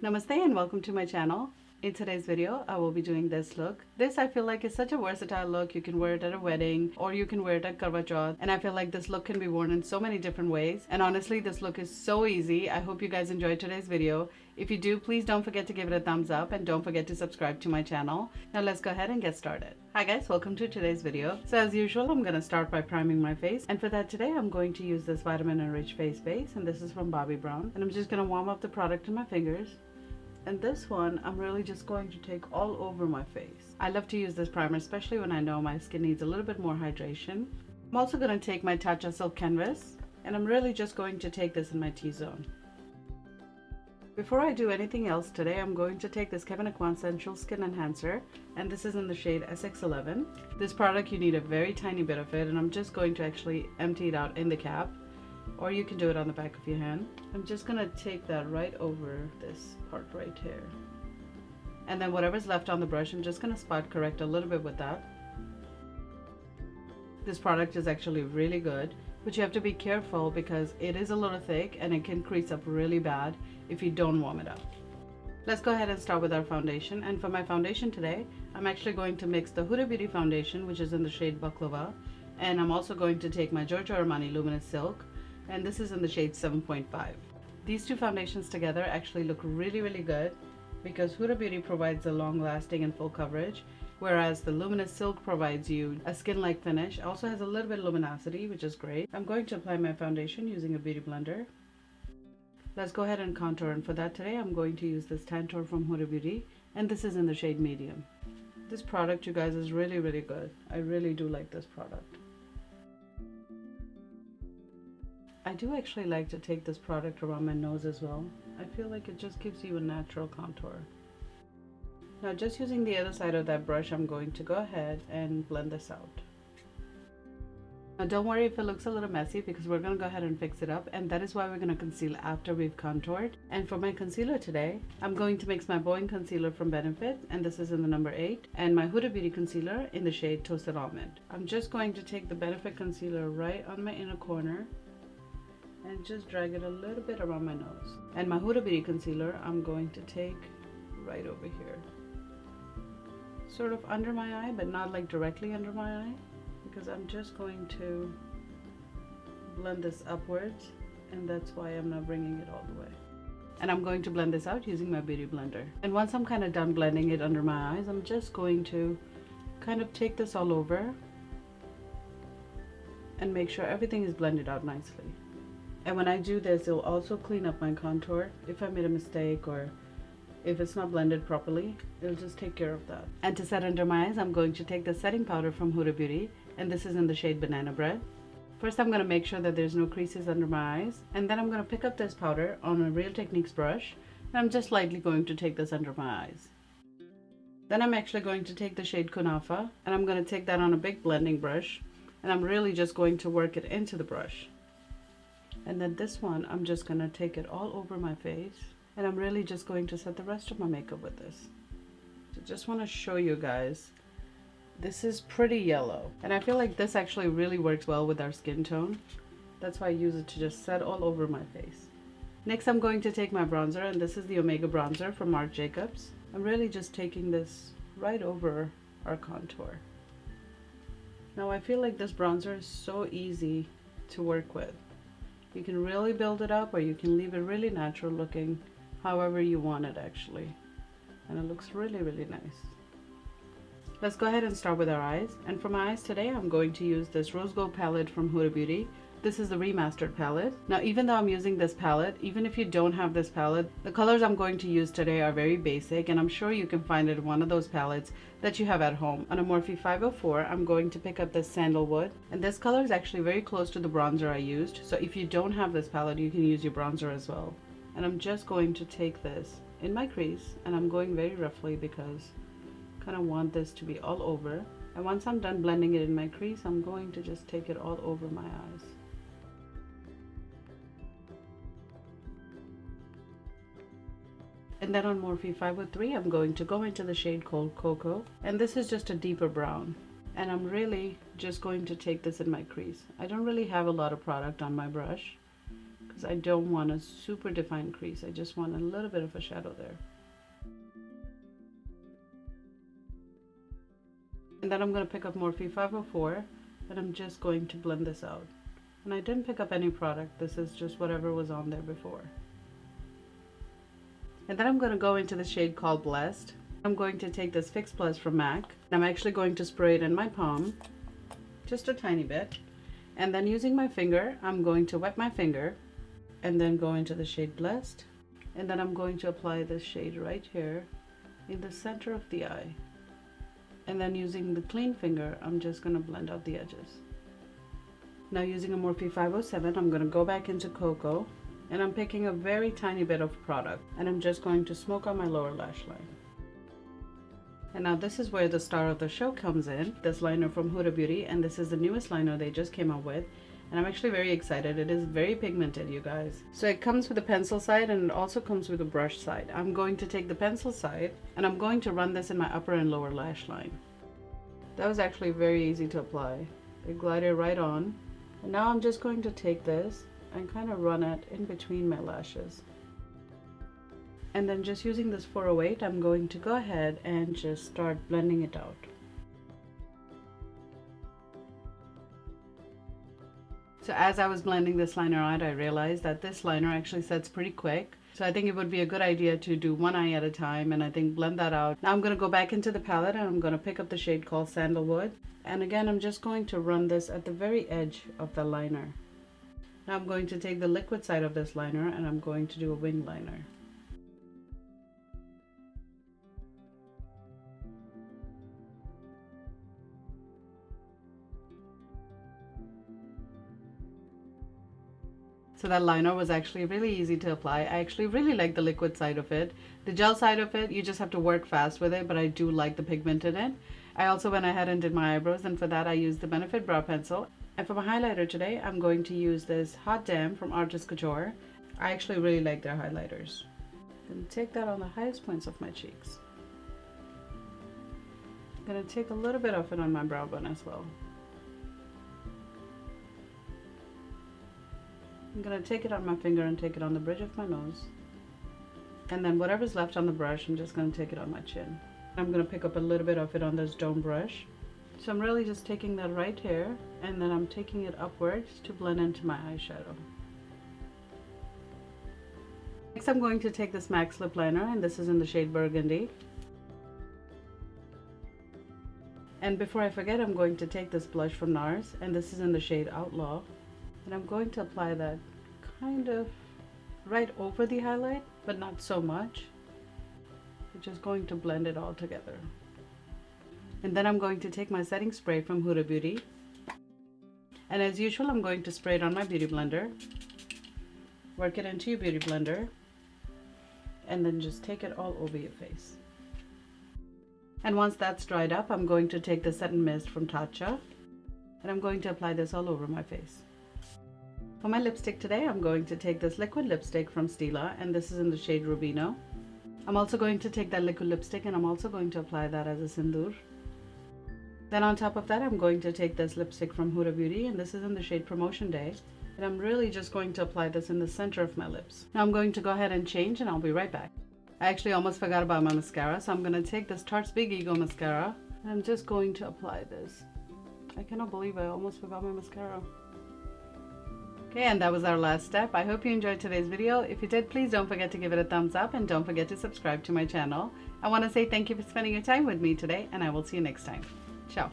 Namaste and welcome to my channel. In today's video, I will be doing this look. This I feel like is such a versatile look. You can wear it at a wedding or you can wear it at KarvaChauth. And I feel like this look can be worn in so many different ways. And honestly, this look is so easy. I hope you guys enjoyed today's video. If you do, please don't forget to give it a thumbs up and don't forget to subscribe to my channel. Now let's go ahead and get started. Hi guys, welcome to today's video. So as usual, I'm going to start by priming my face. And for that today, I'm going to use this vitamin enriched face base. And this is from Bobbi Brown. And I'm just going to warm up the product in my fingers. And this one, I'm really just going to take all over my face. I love to use this primer, especially when I know my skin needs a little bit more hydration. I'm also going to take my Tatcha Silk Canvas, and I'm really just going to take this in my T-zone. Before I do anything else today, I'm going to take this Kevyn Aucoin Sensual Skin Enhancer, and this is in the shade SX11. This product, you need a very tiny bit of it, and I'm just going to actually empty it out in the cap. Or you can do it on the back of your hand. I'm just gonna take that right over this part right here. And then whatever's left on the brush, I'm just gonna spot correct a little bit with that. This product is actually really good, but you have to be careful because it is a little thick and it can crease up really bad if you don't warm it up. Let's go ahead and start with our foundation. And for my foundation today, I'm actually going to mix the Hudabeauty foundation, which is in the shade Baklava. And I'm also going to take my Giorgio Armani Luminous Silk, and this is in the shade 7.5. These two foundations together actually look really good because Hudabeauty provides a long lasting and full coverage, whereas the Luminous Silk provides you a skin-like finish. Also has a little bit of luminosity, which is great. I'm going to apply my foundation using a beauty blender. Let's go ahead and contour, and for that today I'm going to use this Tantour from Hudabeauty, and this is in the shade Medium. This product, you guys, is really good. I really do like this product. I do actually like to take this product around my nose as well. I feel like it just gives you a natural contour. Now just using the other side of that brush, I'm going to go ahead and blend this out. Now don't worry if it looks a little messy because we're going to go ahead and fix it up, and that is why we're going to conceal after we've contoured. And for my concealer today, I'm going to mix my Bowing Concealer from Benefit, and this is in the number 8, and my Huda Beauty Concealer in the shade Toasted Almond. I'm just going to take the Benefit Concealer right on my inner corner and just drag it a little bit around my nose. And my Huda Beauty Concealer, I'm going to take right over here. Sort of under my eye, but not like directly under my eye, because I'm just going to blend this upwards, and that's why I'm not bringing it all the way. And I'm going to blend this out using my beauty blender. And once I'm kind of done blending it under my eyes, I'm just going to kind of take this all over and make sure everything is blended out nicely. And when I do this, it'll also clean up my contour. If I made a mistake or if it's not blended properly, it'll just take care of that. And to set under my eyes, I'm going to take the setting powder from Huda Beauty, and this is in the shade Banana Bread. First, I'm going to make sure that there's no creases under my eyes, and then I'm going to pick up this powder on a Real Techniques brush, and I'm just lightly going to take this under my eyes. Then I'm actually going to take the shade Kunafa, and I'm going to take that on a big blending brush, and I'm really just going to work it into the brush. And then this one, I'm just going to take it all over my face, and I'm really just going to set the rest of my makeup with this. So just want to show you guys, this is pretty yellow, and I feel like this actually really works well with our skin tone. That's why I use it to just set all over my face. Next, I'm going to take my bronzer, and this is the Omega bronzer from Marc Jacobs. I'm really just taking this right over our contour. Now I feel like this bronzer is so easy to work with. You can really build it up, or you can leave it really natural looking, however you want it actually. And it looks really nice. Let's go ahead and start with our eyes. And for my eyes today, I'm going to use this Rose Gold palette from Huda Beauty. This is the remastered palette. Now even though I'm using this palette, even if you don't have this palette, the colors I'm going to use today are very basic, and I'm sure you can find it in one of those palettes that you have at home. On a Morphe 504, I'm going to pick up this Sandalwood, and this color is actually very close to the bronzer I used, so if you don't have this palette, you can use your bronzer as well. And I'm just going to take this in my crease, and I'm going very roughly because I kind of want this to be all over. And once I'm done blending it in my crease, I'm going to just take it all over my eyes. And then on Morphe 503, I'm going to go into the shade called Cocoa, and this is just a deeper brown. And I'm really just going to take this in my crease. I don't really have a lot of product on my brush because I don't want a super defined crease. I just want a little bit of a shadow there. And then I'm going to pick up Morphe 504 and I'm just going to blend this out. And I didn't pick up any product. This is just whatever was on there before. And then I'm going to go into the shade called Blessed. I'm going to take this Fix Plus from MAC. I'm actually going to spray it in my palm, just a tiny bit. And then using my finger, I'm going to wet my finger and then go into the shade Blessed. And then I'm going to apply this shade right here in the center of the eye. And then using the clean finger, I'm just going to blend out the edges. Now using a Morphe 507, I'm going to go back into Cocoa. And I'm picking a very tiny bit of product and I'm just going to smoke on my lower lash line. And now this is where the star of the show comes in, this liner from Huda Beauty, and this is the newest liner they just came out with. And I'm actually very excited. It is very pigmented, you guys. So it comes with a pencil side and it also comes with a brush side. I'm going to take the pencil side and I'm going to run this in my upper and lower lash line. That was actually very easy to apply. It glided right on. And now I'm just going to take this and kind of run it in between my lashes. And then just using this 408, I'm going to go ahead and just start blending it out. So as I was blending this liner out, I realized that this liner actually sets pretty quick. So I think it would be a good idea to do one eye at a time and I think blend that out. Now I'm going to go back into the palette and I'm going to pick up the shade called Sandalwood. And again, I'm just going to run this at the very edge of the liner. Now I'm going to take the liquid side of this liner and I'm going to do a wing liner. So that liner was actually really easy to apply. I actually really like the liquid side of it. The gel side of it, you just have to work fast with it, but I do like the pigment in it. I also went ahead and did my eyebrows, and for that I used the Benefit Brow Pencil. And for my highlighter today, I'm going to use this Hot Damn from Artist Couture. I actually really like their highlighters. I'm going to take that on the highest points of my cheeks. I'm going to take a little bit of it on my brow bone as well. I'm going to take it on my finger and take it on the bridge of my nose. And then whatever's left on the brush, I'm just going to take it on my chin. I'm going to pick up a little bit of it on this dome brush. So I'm really just taking that right here and then I'm taking it upwards to blend into my eyeshadow. Next I'm going to take this MAC lip liner and this is in the shade Burgundy. And before I forget, I'm going to take this blush from NARS and this is in the shade Outlaw. And I'm going to apply that kind of right over the highlight, but not so much. I'm just going to blend it all together. And then I'm going to take my setting spray from Huda Beauty. And as usual, I'm going to spray it on my beauty blender. Work it into your beauty blender. And then just take it all over your face. And once that's dried up, I'm going to take the Set and Mist from Tatcha. And I'm going to apply this all over my face. For my lipstick today, I'm going to take this liquid lipstick from Stila. And this is in the shade Rubino. I'm also going to take that liquid lipstick and I'm also going to apply that as a sindoor. Then on top of that, I'm going to take this lipstick from Huda Beauty and this is in the shade Promotion Day. And I'm really just going to apply this in the center of my lips. Now I'm going to go ahead and change and I'll be right back. I actually almost forgot about my mascara, so I'm going to take this Tarte's Big Ego mascara and I'm just going to apply this. I cannot believe I almost forgot my mascara. Okay, and that was our last step. I hope you enjoyed today's video. If you did, please don't forget to give it a thumbs up and don't forget to subscribe to my channel. I want to say thank you for spending your time with me today and I will see you next time. Ciao.